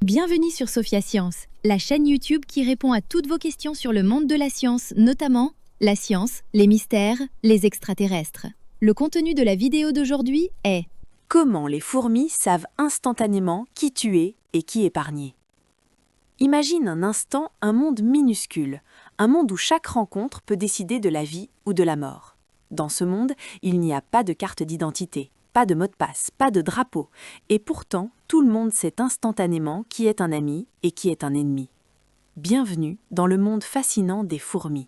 Bienvenue sur Sophia Science, la chaîne YouTube qui répond à toutes vos questions sur le monde de la science, notamment la science, les mystères, les extraterrestres. Le contenu de la vidéo d'aujourd'hui est: comment les fourmis savent instantanément qui tuer et qui épargner. Imagine un instant un monde minuscule, un monde où chaque rencontre peut décider de la vie ou de la mort. Dans ce monde, il n'y a pas de carte d'identité, pas de mot de passe, pas de drapeau, et pourtant, tout le monde sait instantanément qui est un ami et qui est un ennemi. Bienvenue dans le monde fascinant des fourmis.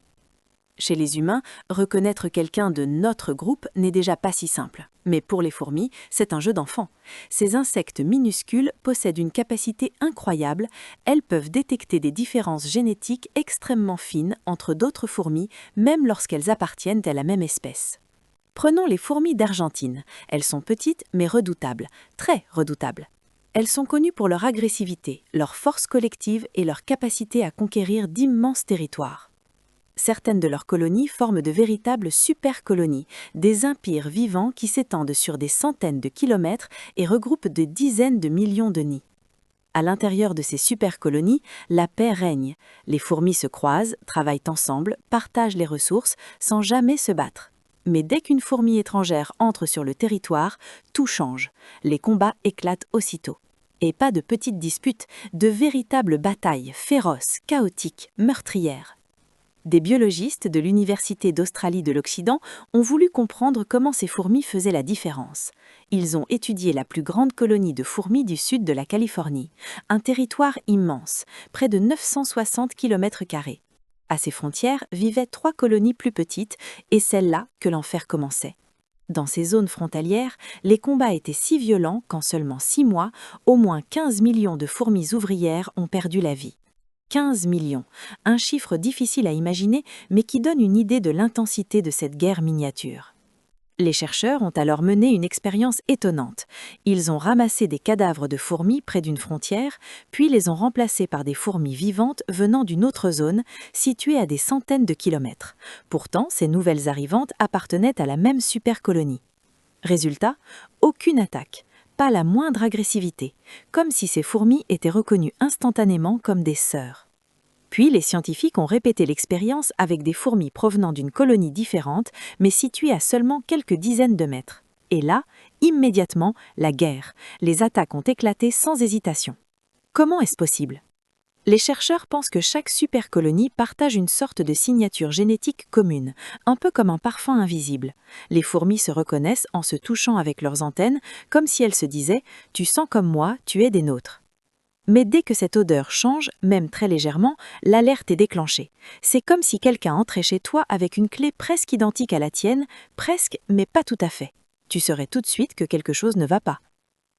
Chez les humains, reconnaître quelqu'un de notre groupe n'est déjà pas si simple. Mais pour les fourmis, c'est un jeu d'enfant. Ces insectes minuscules possèdent une capacité incroyable. Elles peuvent détecter des différences génétiques extrêmement fines entre d'autres fourmis, même lorsqu'elles appartiennent à la même espèce. Prenons les fourmis d'Argentine. Elles sont petites mais redoutables, très redoutables. Elles sont connues pour leur agressivité, leur force collective et leur capacité à conquérir d'immenses territoires. Certaines de leurs colonies forment de véritables super-colonies, des empires vivants qui s'étendent sur des centaines de kilomètres et regroupent des dizaines de millions de nids. À l'intérieur de ces super-colonies, la paix règne. Les fourmis se croisent, travaillent ensemble, partagent les ressources, sans jamais se battre. Mais dès qu'une fourmi étrangère entre sur le territoire, tout change. Les combats éclatent aussitôt. Et pas de petites disputes, de véritables batailles féroces, chaotiques, meurtrières. Des biologistes de l'Université d'Australie de l'Occident ont voulu comprendre comment ces fourmis faisaient la différence. Ils ont étudié la plus grande colonie de fourmis du sud de la Californie, un territoire immense, près de 960 km². À ses frontières vivaient 3 colonies plus petites et celle-là que l'enfer commençait. Dans ces zones frontalières, les combats étaient si violents qu'en seulement 6 mois, au moins 15 millions de fourmis ouvrières ont perdu la vie. 15 millions, un chiffre difficile à imaginer, mais qui donne une idée de l'intensité de cette guerre miniature. Les chercheurs ont alors mené une expérience étonnante. Ils ont ramassé des cadavres de fourmis près d'une frontière, puis les ont remplacés par des fourmis vivantes venant d'une autre zone, située à des centaines de kilomètres. Pourtant, ces nouvelles arrivantes appartenaient à la même supercolonie. Résultat, aucune attaque. Pas la moindre agressivité, comme si ces fourmis étaient reconnues instantanément comme des sœurs. Puis les scientifiques ont répété l'expérience avec des fourmis provenant d'une colonie différente, mais située à seulement quelques dizaines de mètres. Et là, immédiatement, la guerre. Les attaques ont éclaté sans hésitation. Comment est-ce possible ? Les chercheurs pensent que chaque supercolonie partage une sorte de signature génétique commune, un peu comme un parfum invisible. Les fourmis se reconnaissent en se touchant avec leurs antennes, comme si elles se disaient « Tu sens comme moi, tu es des nôtres ». Mais dès que cette odeur change, même très légèrement, l'alerte est déclenchée. C'est comme si quelqu'un entrait chez toi avec une clé presque identique à la tienne, presque, mais pas tout à fait. Tu saurais tout de suite que quelque chose ne va pas.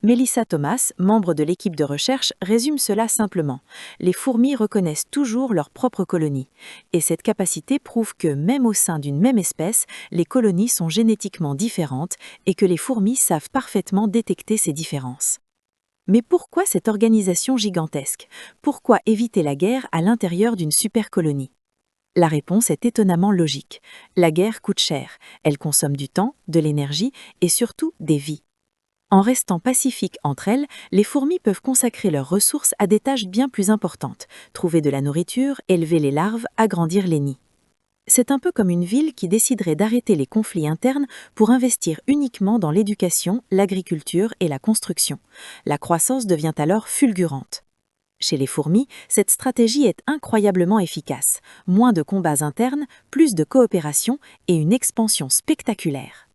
Melissa Thomas, membre de l'équipe de recherche, résume cela simplement. Les fourmis reconnaissent toujours leur propre colonie. Et cette capacité prouve que, même au sein d'une même espèce, les colonies sont génétiquement différentes et que les fourmis savent parfaitement détecter ces différences. Mais pourquoi cette organisation gigantesque ? Pourquoi éviter la guerre à l'intérieur d'une supercolonie ? La réponse est étonnamment logique. La guerre coûte cher. Elle consomme du temps, de l'énergie et surtout des vies. En restant pacifiques entre elles, les fourmis peuvent consacrer leurs ressources à des tâches bien plus importantes, trouver de la nourriture, élever les larves, agrandir les nids. C'est un peu comme une ville qui déciderait d'arrêter les conflits internes pour investir uniquement dans l'éducation, l'agriculture et la construction. La croissance devient alors fulgurante. Chez les fourmis, cette stratégie est incroyablement efficace. Moins de combats internes, plus de coopération et une expansion spectaculaire.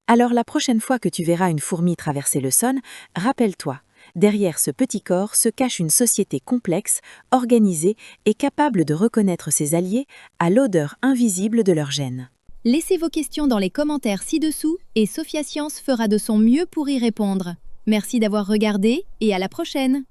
Alors la prochaine fois que tu verras une fourmi traverser le sol, rappelle-toi, derrière ce petit corps se cache une société complexe, organisée et capable de reconnaître ses alliés à l'odeur invisible de leurs gènes. Laissez vos questions dans les commentaires ci-dessous et Sophia Science fera de son mieux pour y répondre. Merci d'avoir regardé et à la prochaine!